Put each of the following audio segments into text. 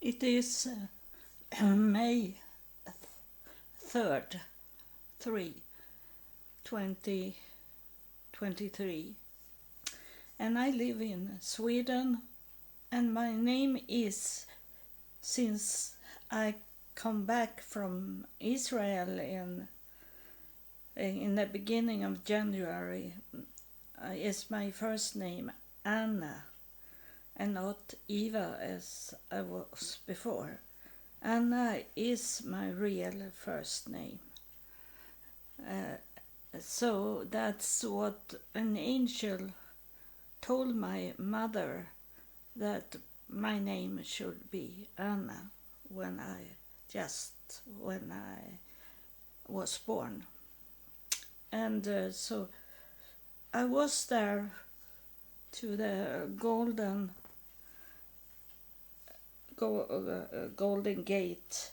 It is May 3rd, 2023, and I live in Sweden, and my name is, since I come back from Israel in the beginning of January, is my first name Anna, and not Eva as I was before. Anna is my real first name. So that's what an angel told my mother, that my name should be Anna when I was born. And so I was there to the Golden Gate,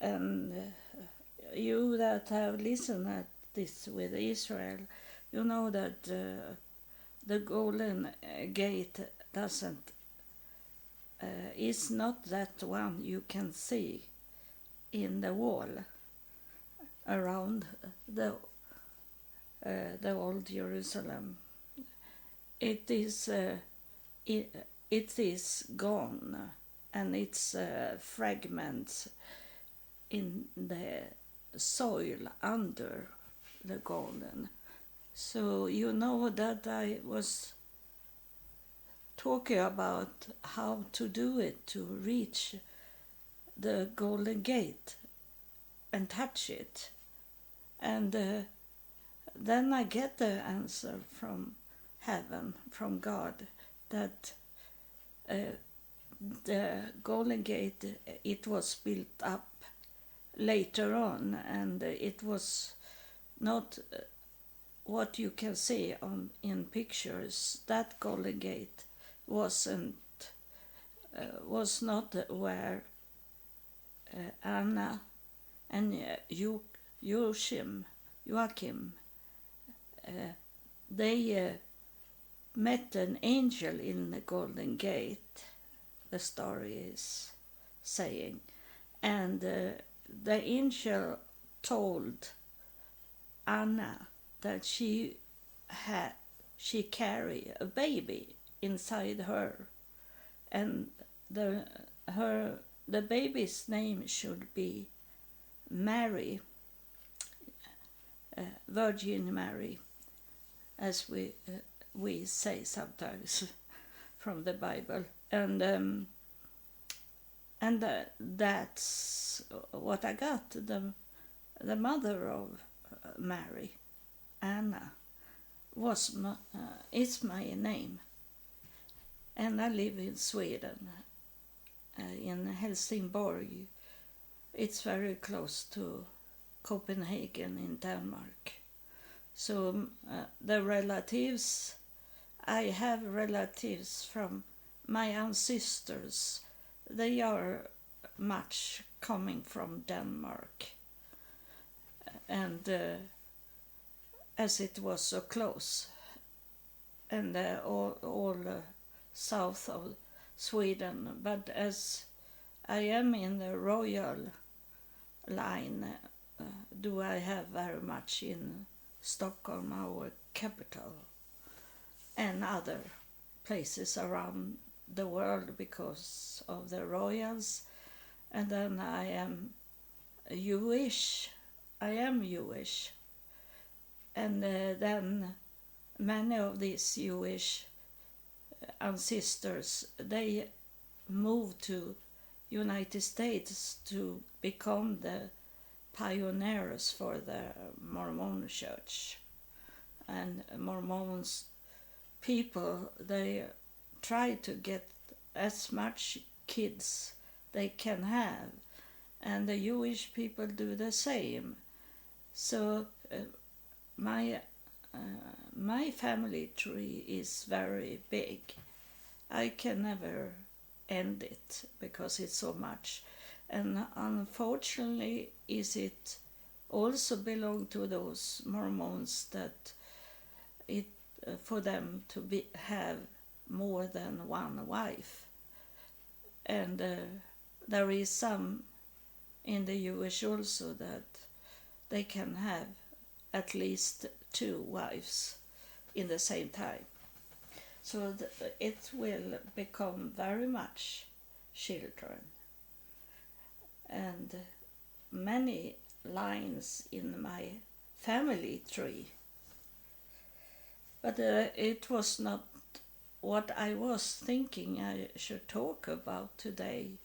and you that have listened at this with Israel, you know that the Golden Gate is not that one you can see in the wall around the old Jerusalem. It is gone, and it's fragments in the soil under the golden. So you know that I was talking about how to do it to reach the Golden Gate and touch it. And then I get the answer from heaven, from God, that the Golden Gate, it was built up later on, and it was not what you can see in pictures. That Golden Gate was not where Anna and Joachim they met an angel in the Golden Gate, the story is saying, and the angel told Anna that she carried a baby inside her, and the baby's name should be Mary, Virgin Mary, as we say sometimes from the Bible, and that's what I got. The mother of Mary, Anna, is my name, and I live in Sweden, in Helsingborg. It's very close to Copenhagen in Denmark. So the relatives, I have relatives from my ancestors. They are much coming from Denmark, and as it was so close, and all south of Sweden. But as I am in the royal line, do I have very much in Stockholm, our capital, and other places around the world because of the royals. And then I am Jewish, and then many of these Jewish ancestors, they moved to United States to become the pioneers for the Mormon church. And Mormons people, they try to get as much kids they can have, and the Jewish people do the same. So my family tree is very big. I can never end it because it's so much, and unfortunately it also belong to those Mormons that it for them to have more than one wife. and there is some in the US also that they can have at least 2 wives in the same time. So it will become very much children, and many lines in my family tree. But it was not what I was thinking I should talk about today,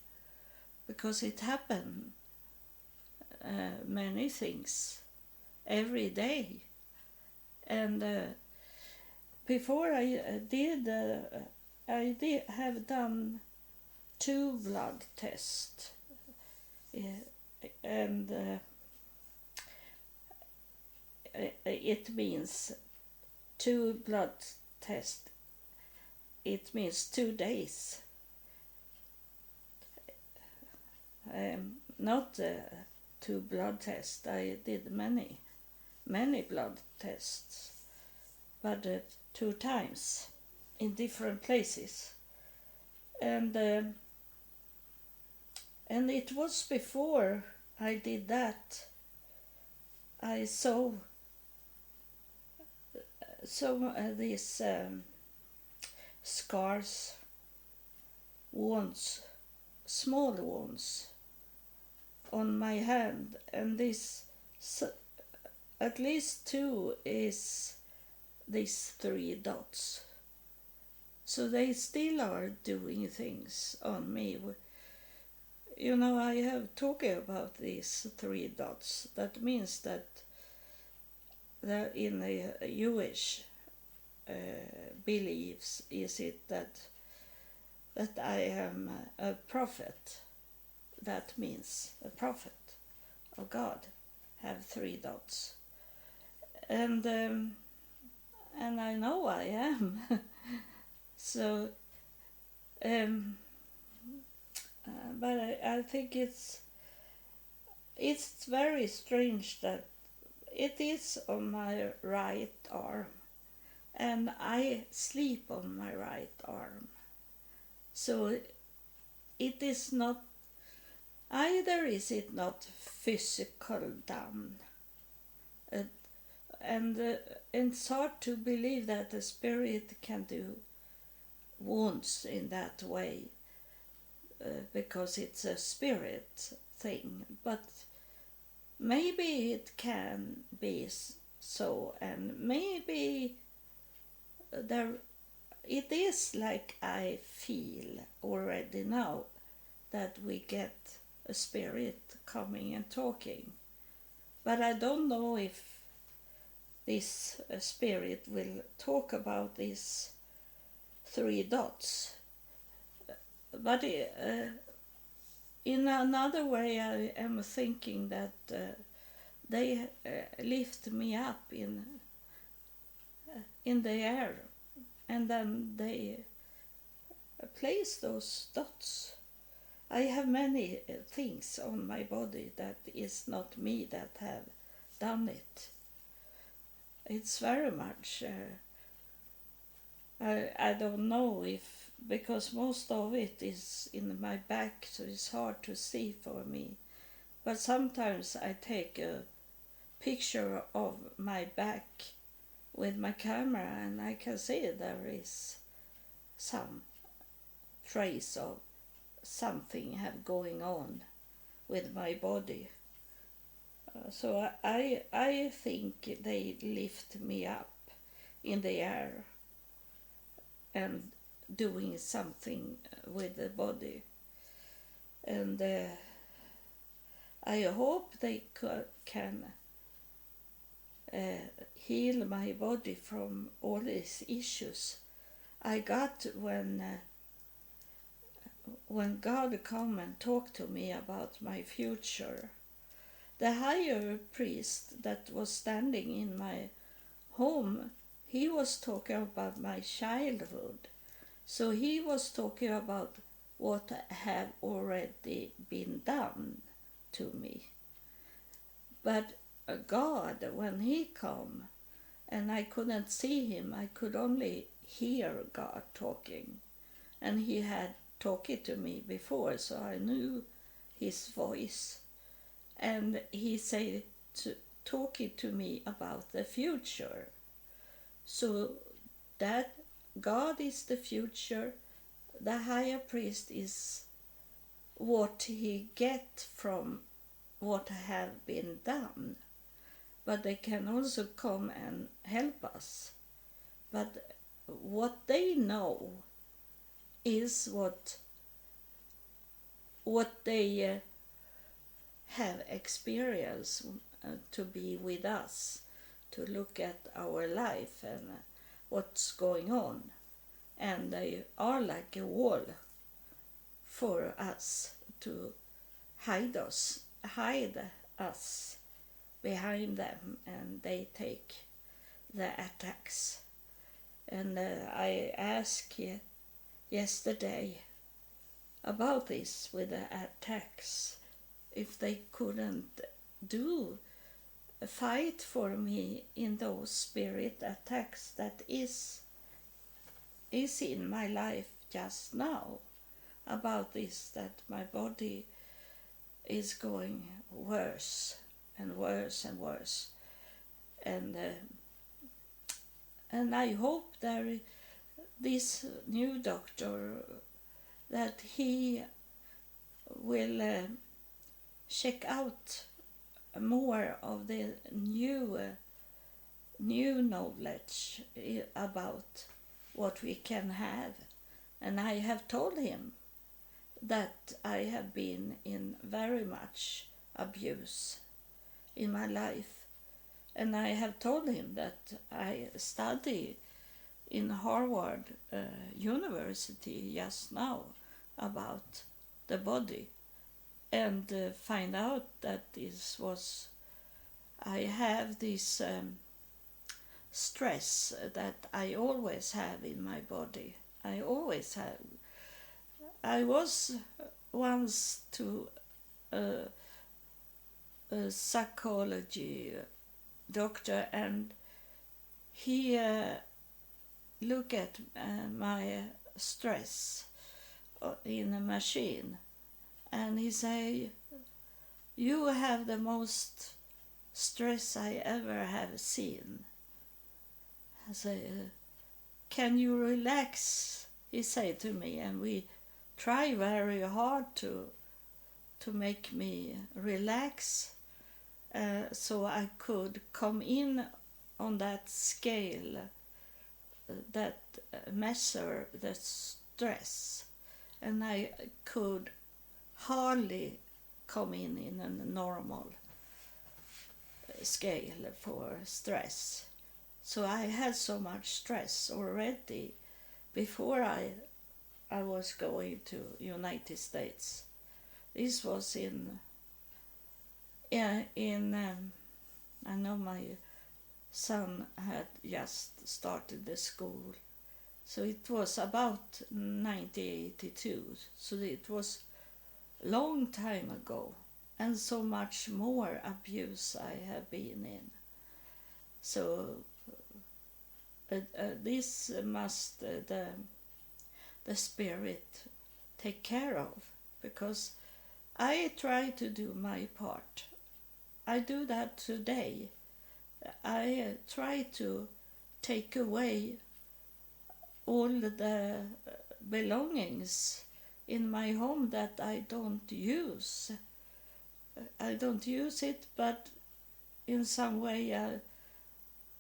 because it happened many things every day. And before I did have done 2 blood tests, and it means 2 blood tests. It means 2 days. Not 2 blood tests. I did many blood tests, but 2 times in different places, and it was before I did that I saw these scars, wounds, small wounds on my hand, and this at least 2 is these 3 dots. So they still are doing things on me. You know, I have talked about these 3 dots. That means that in the Jewish beliefs is it that I am a prophet. That means a prophet of God have 3 dots, and I know I am. So, but I think it's very strange that it is on my right arm, and I sleep on my right arm. So it is not, either is it not physical done, and it's hard to believe that the spirit can do wounds in that way, because it's a spirit thing, but maybe it can be so, and maybe it is like I feel already now that we get a spirit coming and talking, but I don't know if this spirit will talk about these 3 dots. But in another way, I am thinking that they lift me up in the air, and then they place those dots. I have many things on my body that is not me that have done it. It's very much, I don't know if, because most of it is in my back, so it's hard to see for me. But sometimes I take a picture of my back with my camera, and I can see there is some trace of something have going on with my body. So I think they lift me up in the air and doing something with the body, and I hope they can heal my body from all these issues I got when God come and talk to me about my future. The higher priest that was standing in my home, he was talking about my childhood. So he was talking about what have already been done to me. But God, when he come, and I couldn't see him, I could only hear God talking. And he had talking to me before, so I knew his voice. And he said, talking to me about the future. So that God is the future, the higher priest is what he get from what have been done. But they can also come and help us. But what they know is what they have experienced to be with us, to look at our life and what's going on. And they are like a wall for us to hide us behind them, and they take the attacks. And I asked yesterday about this with the attacks, if they couldn't do a fight for me in those spirit attacks that is in my life just now, about this, that my body is going worse and worse and worse. And I hope that this new doctor, that he will check out more of the new knowledge about what we can have. And I have told him that I have been in very much abuse in my life. And I have told him that I study in Harvard University just now about the body, and find out that I have this stress that I always have in my body. I always have. I was once to a psychology doctor, and he looked at my stress in a machine, and he said, "You have the most stress I ever have seen." I said, "Can you relax?" he said to me, and we try very hard to make me relax, so I could come in on that scale that measure the stress, and I could hardly come in a normal scale for stress. So I had so much stress already before I was going to United States. This was in I know my son had just started the school, so it was about 1982. So it was a long time ago, and so much more abuse I have been in. So this must the spirit take care of, because I try to do my part. I do that today. I try to take away all the belongings in my home that I don't use. I don't use it, but in some way I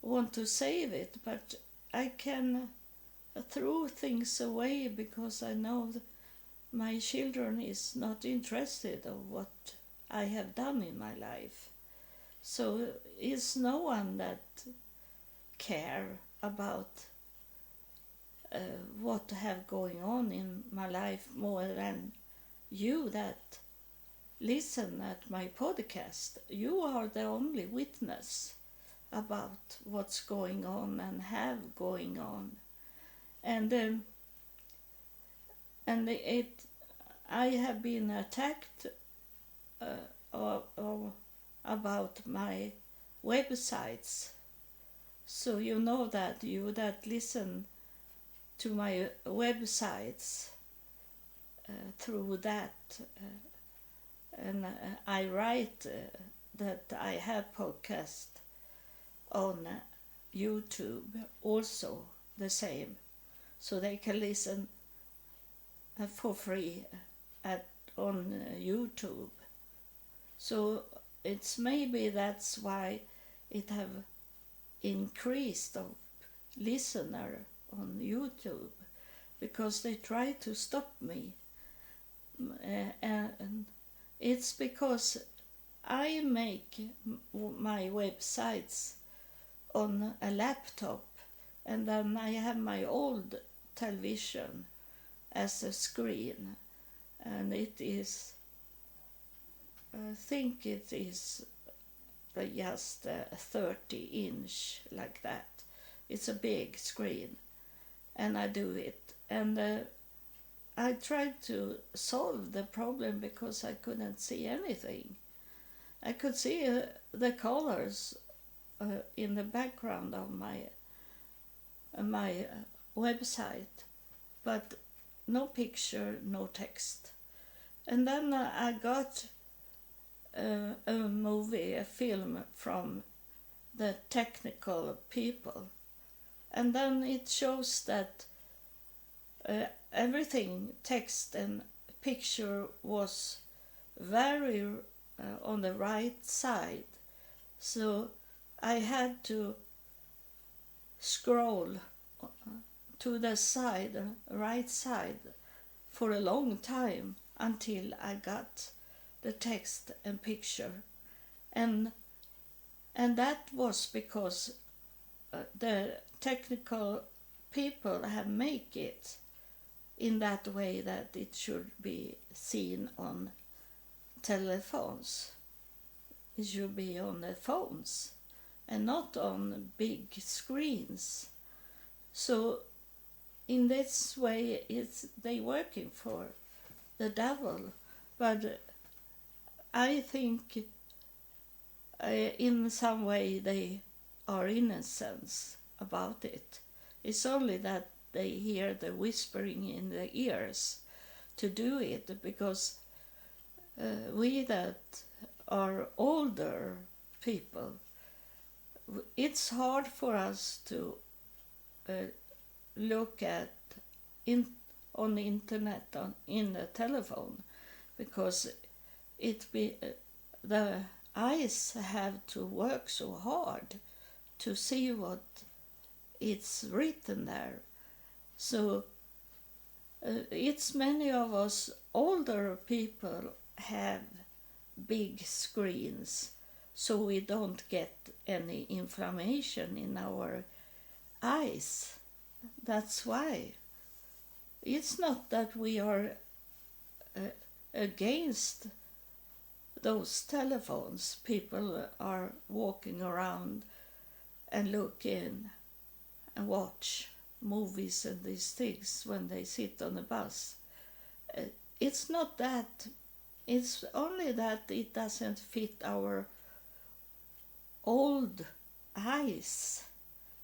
want to save it, but I can throw things away because I know my children is not interested of what I have done in my life. So it's no one that care about what have going on in my life more than you that listen at my podcast. You are the only witness about what's going on and have going on, and I have been attacked about my websites. So you know that you that listen to my websites, through that, and I write that I have podcast on YouTube also the same, so they can listen for free on YouTube. So it's maybe that's why it have increased of listener on YouTube, because they try to stop me, and it's because I make my websites on a laptop, and then I have my old television as a screen, and it is, I think it is just 30-inch like that. It's a big screen, and I do it, and I tried to solve the problem because I couldn't see anything. I could see the colors in the background of my website, but no picture, no text. And then I got a film from the technical people, and then it shows that everything, text and picture, was very on the right side. So I had to scroll to the side, right side, for a long time until I got the text and picture, and that was because the technical people have make it in that way that it should be seen on telephones. It should be on the phones and not on big screens. So in this way they working for the devil, but I think in some way they are innocent about it. It's only that they hear the whispering in the ears to do it, because we that are older people, it's hard for us to look at on the internet, in the telephone, because the eyes have to work so hard to see what it's written there. So it's many of us older people have big screens, so we don't get any inflammation in our eyes. That's why. It's not that we are against those telephones. People are walking around and look in and watch movies and these things when they sit on the bus. It's not that. It's only that it doesn't fit our old eyes.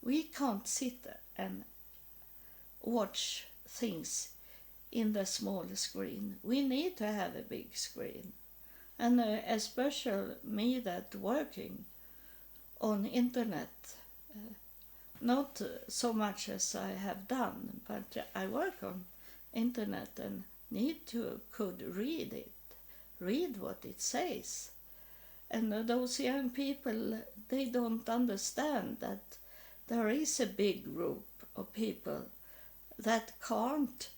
We can't sit and watch things in the small screen. We need to have a big screen. And especially me that working on internet, not so much as I have done, but I work on internet and could read what it says. And those young people, they don't understand that there is a big group of people that can't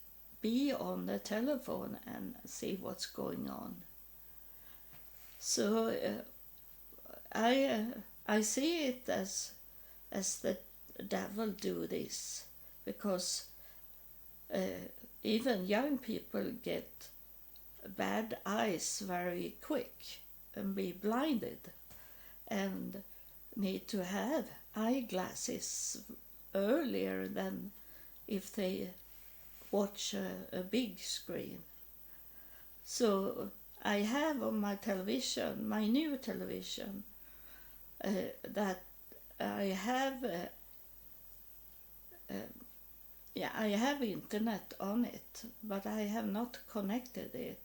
be on the telephone and see what's going on. So I see it as the devil do this, because even young people get bad eyes very quick and be blinded and need to have eyeglasses earlier than if they watch a big screen. So I have on my television, my new television, that I have yeah, I have internet on it, but I have not connected it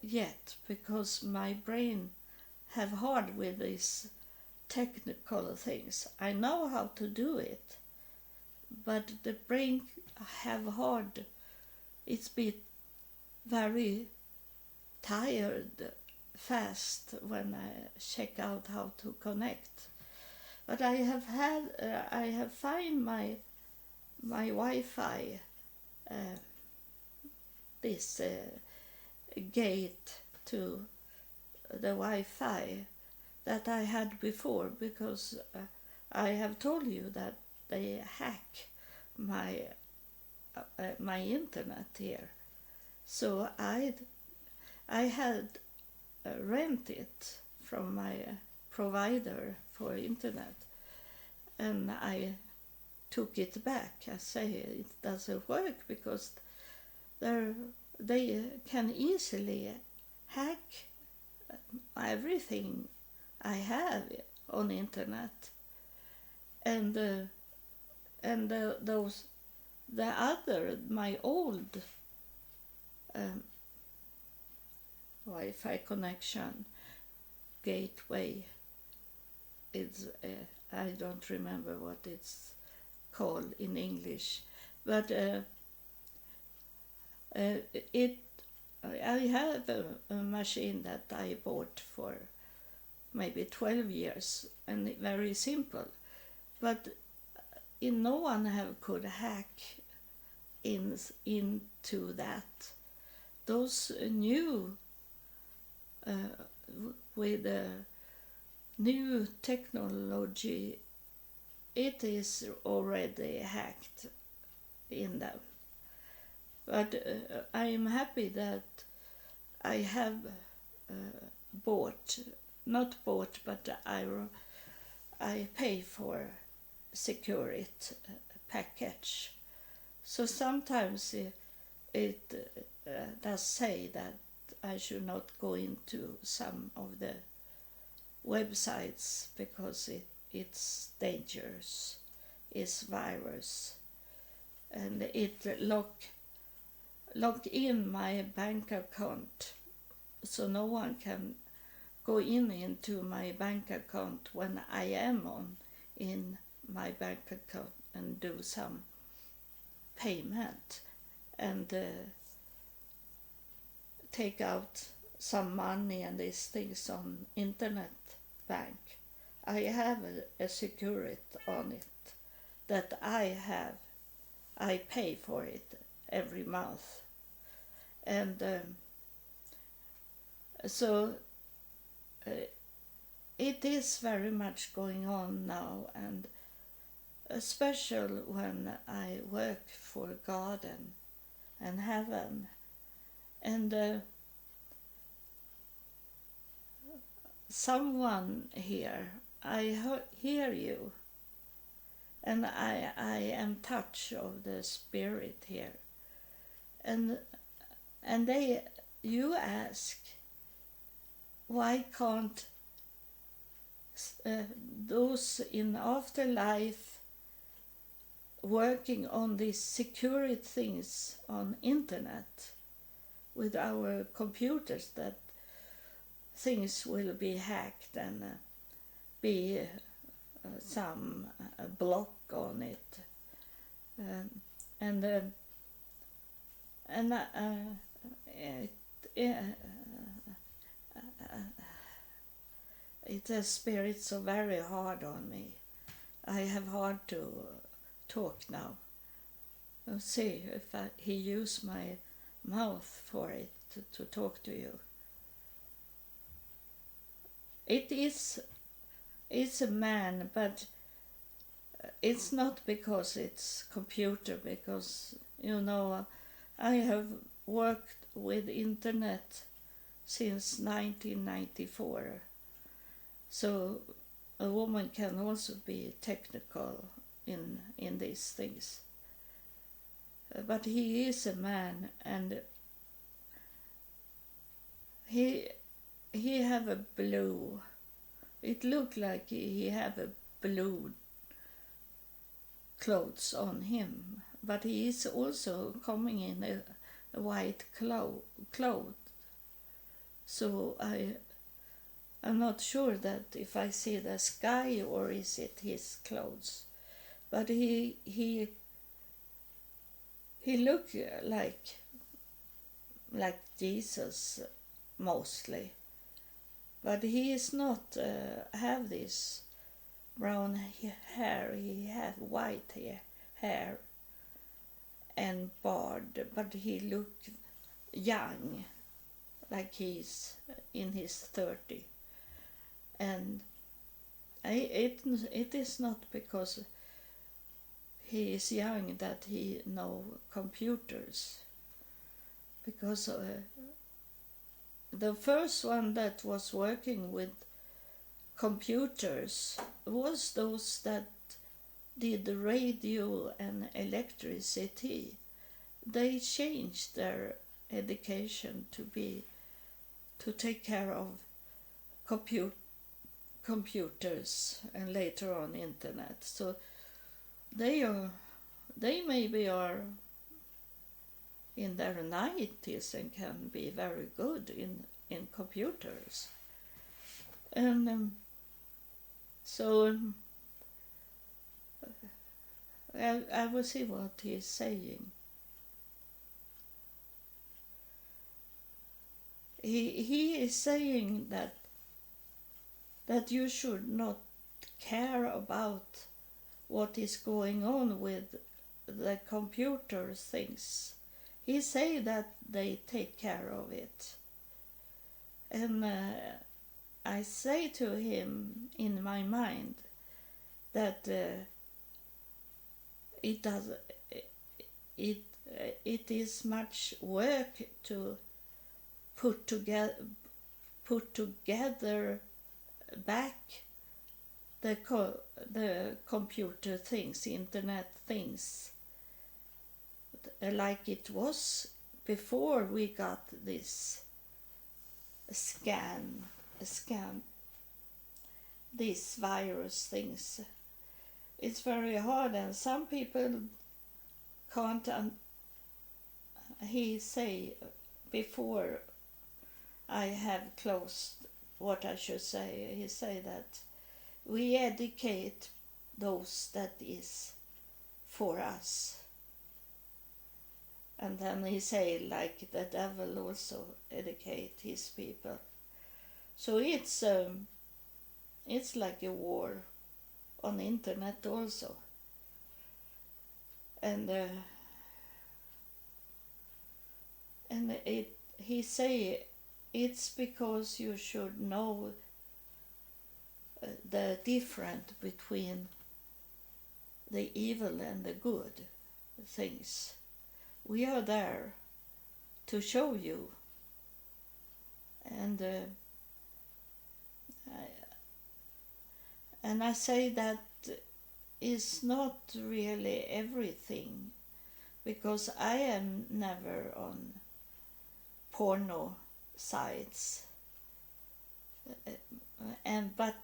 yet because my brain have hard with these technical things. I know how to do it, but the brain have hard. It's been very tired fast when I check out how to connect. But I have find my Wi-Fi this gate to the Wi-Fi that I had before, because I have told you that they hack my my internet here. So I had rented from my provider for internet, and I took it back. I say it doesn't work because they can easily hack everything I have on internet, and those the other my old Wi-Fi connection gateway. It's I don't remember what it's called in English, but it I have a machine that I bought for maybe 12 years, and very simple, but no one have could hack into that. Those new with new technology, it is already hacked in them. But I am happy that I have not bought, but I pay for security package. So sometimes it does say that I should not go into some of the websites because it's dangerous, it's virus, and it lock in my bank account, so no one can go into my bank account when I am in my bank account and do some payment and take out some money and these things on internet bank. I have a security on it that I pay for it every month, and so it is very much going on now, and especially when I work for God and heaven, and someone here, I hear you, and I am touched of the Spirit here, and you ask, why can't those in afterlife working on these security things on internet with our computers, that things will be hacked and be some block on it, and it has spirit so very hard on me. I have hard to talk now. I'll see if he use my mouth for it to talk to you. It's a man, but it's not because it's computer, because I have worked with internet since 1994, so a woman can also be technical in these things. But he is a man, and he have a blue. It looked like he have a blue clothes on him, but he is also coming in a white cloth. So I'm not sure that if I see the sky or is it his clothes, but he look like Jesus mostly, but he is not have this brown hair. He have white hair and beard, but he look young, like he's in his 30. And it is not because he is young that he know computers, because the first one that was working with computers was those that did the radio and electricity. They changed their education to take care of computers and later on internet. So they maybe are in their 90s and can be very good in computers. And I will see what he's saying. He is saying that you should not care about what is going on with the computer things. He say that they take care of it. And I say to him in my mind that it is much work to put together back the computer things, internet things, like it was before we got this scam, these virus things. It's very hard, and some people can't. He say before I have closed what I should say. He say that we educate those that is for us. And then he say like the devil also educate his people. So it's like a war on the internet also. And he say it's because you should know the difference between the evil and the good things. We are there to show you. And I say that is not really everything, because I am never on porno sites, but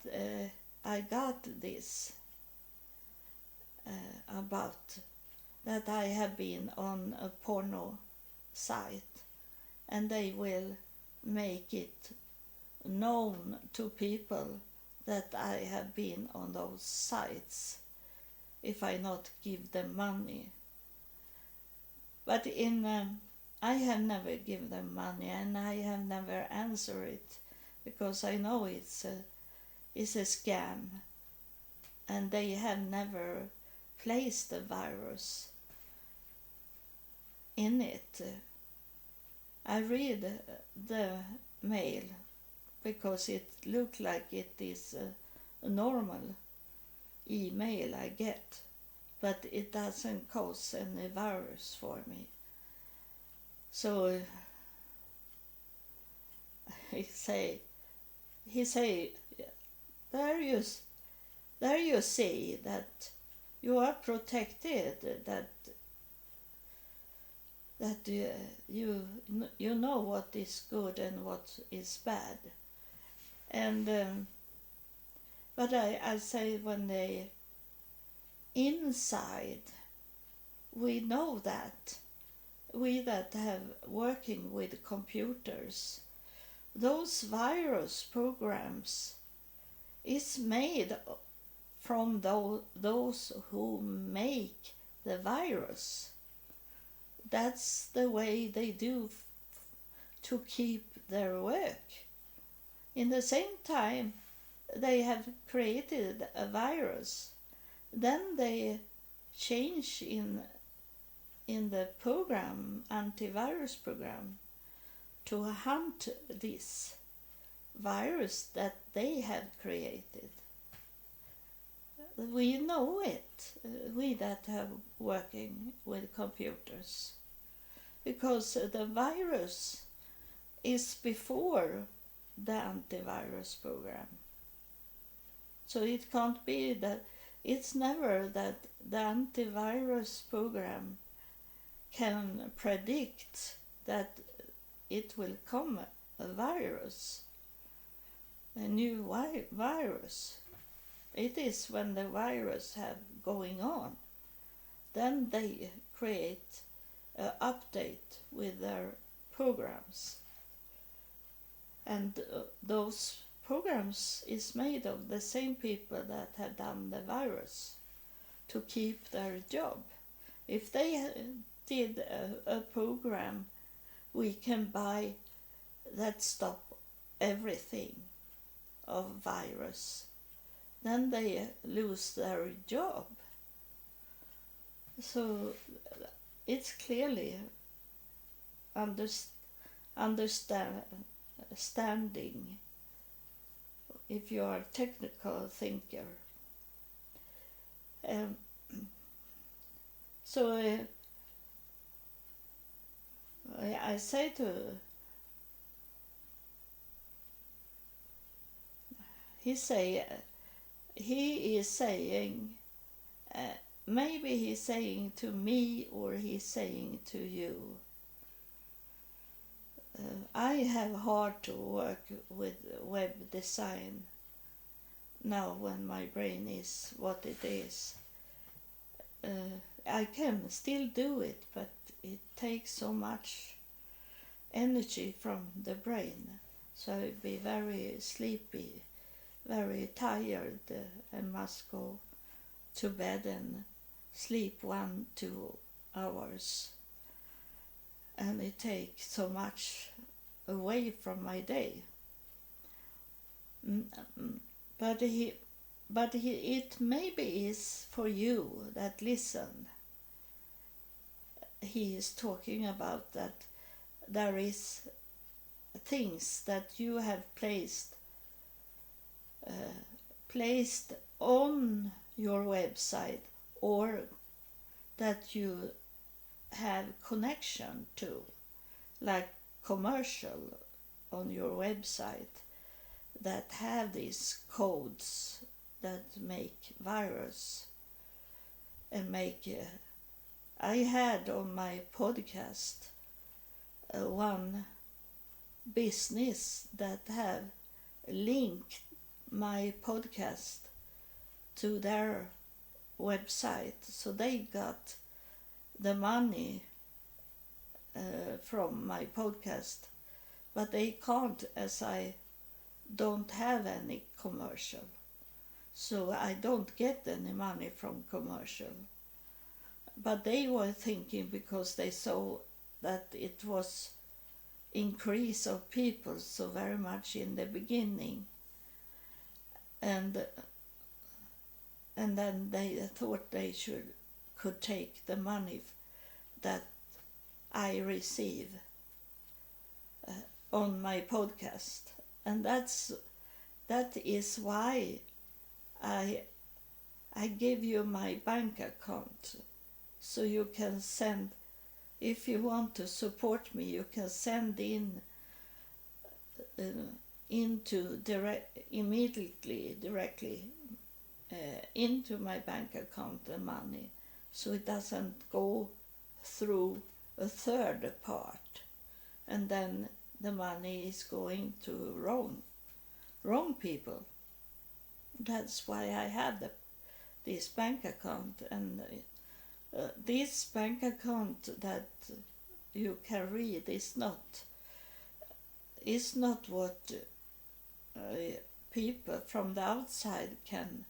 I got this about that I have been on a porno site, and they will make it known to people that I have been on those sites if I not give them money. But I have never given them money, and I have never answered it, because I know it's a scam, and they have never placed the virus in it. I read the mail because it looked like it is a normal email I get, but it doesn't cause any virus for me. So he say there you see that you are protected, that you know what is good and what is bad. And but I say when they inside, we know that, we that have working with computers, those virus programs is made from those who make the virus. That's the way they do to keep their work. In the same time, they have created a virus. Then they change in the program, antivirus program, to hunt this virus that they have created. We know it, we that have working with computers, because the virus is before the antivirus program. So it can't be that, it's never that the antivirus program can predict that it will come a virus, a new virus. It is when the virus have going on, then they create an update with their programs. And those programs is made of the same people that have done the virus to keep their job. If they did a program we can buy that stop everything of virus, then they lose their job. So it's clearly understanding if you are a technical thinker. So I say to he is saying, maybe he's saying to me or he's saying to you, I have hard to work with web design now when my brain is what it is. I can still do it, but it takes so much energy from the brain, so I'd be very sleepy, very tired, and must go to bed and sleep 1-2 hours, and it takes so much away from my day. But it maybe is for you that listen. He is talking about that there is things that you have placed on your website, or that you have connection to, like commercial on your website, that have these codes that make virus and make I had on my podcast one business that have linked my podcast to their website, so they got the money from my podcast, but they can't, as I don't have any commercial, so I don't get any money from commercial. But they were thinking, because they saw that it was increase of people so very much in the beginning, and then they thought they could take the money that I receive on my podcast, and that is why I give you my bank account, so you can send, if you want to support me, you can send in directly into my bank account the money, so it doesn't go through a third part, and then the money is going to wrong people. That's why I have this bank account, and this bank account that you can read is not what people from the outside can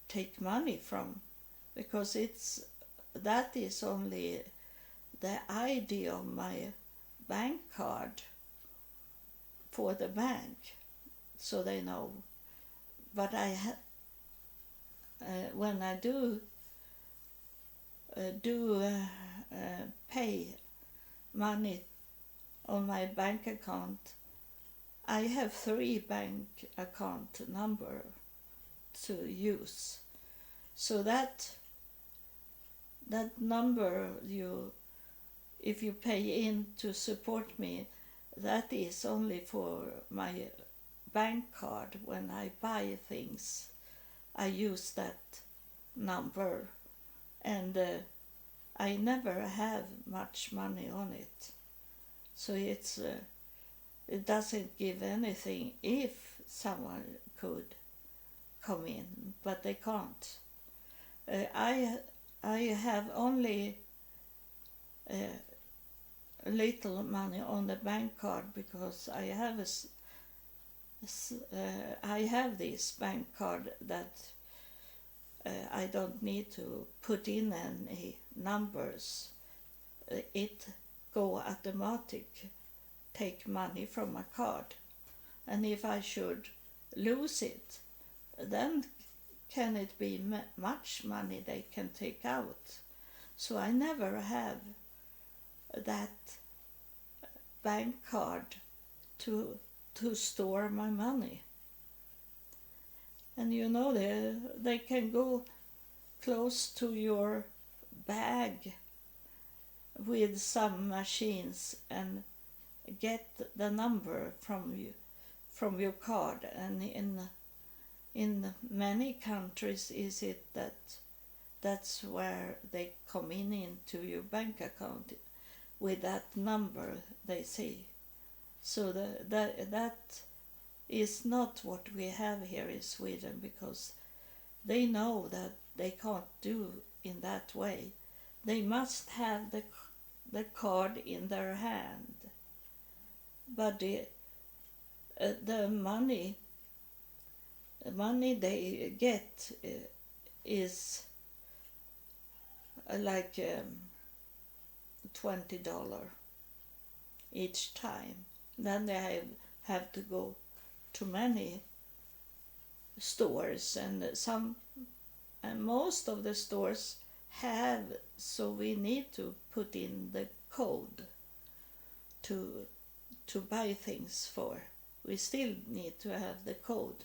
take money from, because that is only the ID of my bank card for the bank, so they know. But when I do pay money on my bank account, I have 3 bank account number to use. So that number if you pay in to support me, that is only for my bank card. When I buy things, I use that number, and I never have much money on it. So it doesn't give anything if someone could come in, but they can't. I have only little money on the bank card because I have this bank card that I don't need to put in any numbers. It go automatic take money from my card, and if I should lose it, then can it be much money they can take out. So I never have that bank card to store my money. And they can go close to your bag with some machines and get the number from your card. And in many countries is it that's where they come into your bank account with that number they see. So that is not what we have here in Sweden, because they know that they can't do in that way. They must have the card in their hand. But the money they get is like $20 each time. Then they have to go to many stores, and most of the stores have, so we need to put in the code to buy things for. We still need to have the code.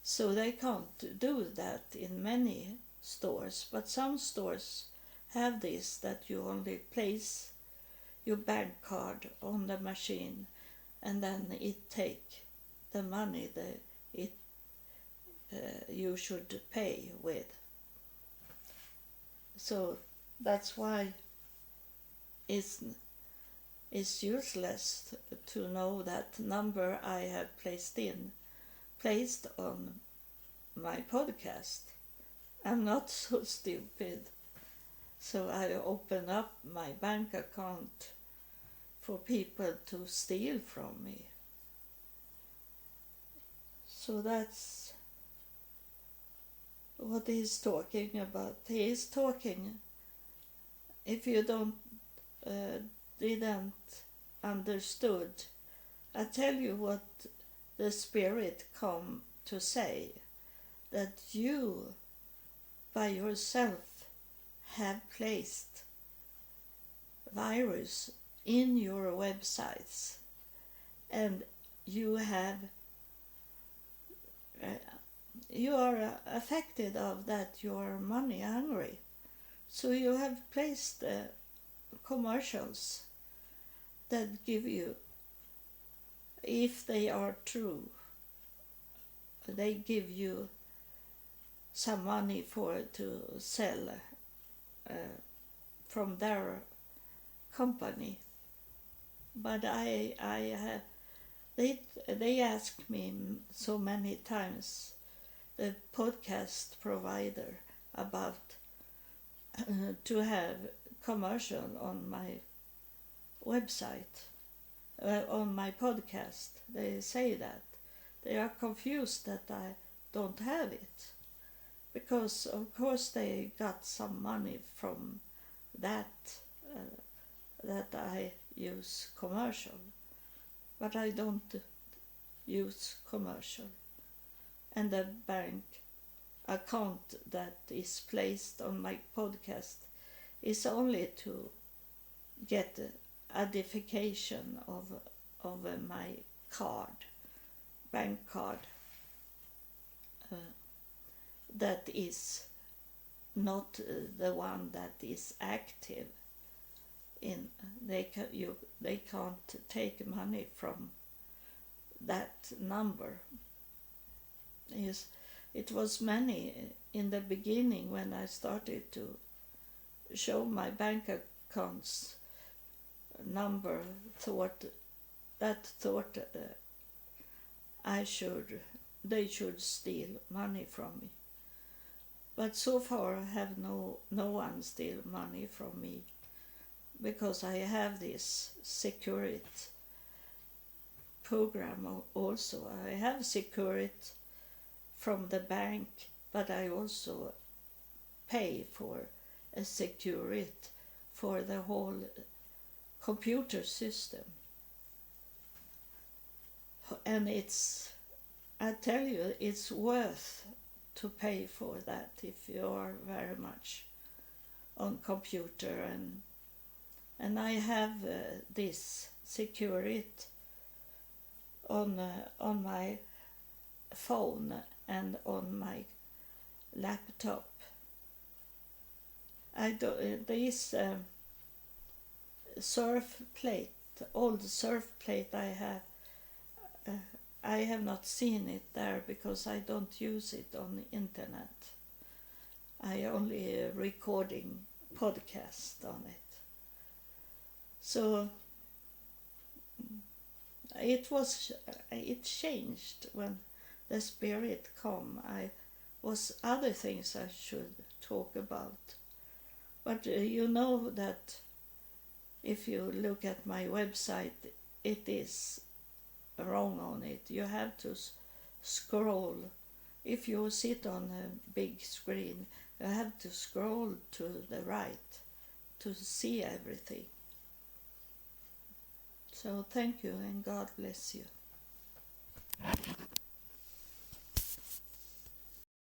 So they can't do that in many stores, but some stores have this, that you only place your bank card on the machine and then it take the money that you should pay with. So that's why it's useless to know that number I have placed on my podcast. I'm not so stupid. So I open up my bank account for people to steal from me. So that's what he's talking about. He is talking, if you didn't understood, I tell you what the Spirit come to say, that you by yourself have placed virus in your websites, and you are affected of that. You are money hungry, so you have placed commercials that give you, if they are true, they give you some money to sell from their company. But they asked me so many times the podcast provider about to have commercial on my website, on my podcast. They say that. They are confused that I don't have it. Because of course they got some money from that, that I use commercial. But I don't use commercial. And the bank account that is placed on my podcast is only to get identification of my card, bank card, that is not the one that is active. They can't take money from that number. Yes, it was many in the beginning when I started to show my bank accounts number thought they should steal money from me. But so far I have no one steal money from me, because I have this security program also. I have security from the bank, but I also pay for a security for the whole computer system. And I tell you, it's worth to pay for that if you are very much on computer. And I have this security on my phone and on my laptop. This surf plate, old surf plate I have not seen it there because I don't use it on the internet. I only recording podcast on it. So it changed when the Spirit come. I was other things I should talk about. But you know that if you look at my website, it is wrong on it. You have to scroll. If you sit on a big screen, you have to scroll to the right to see everything. So thank you and God bless you.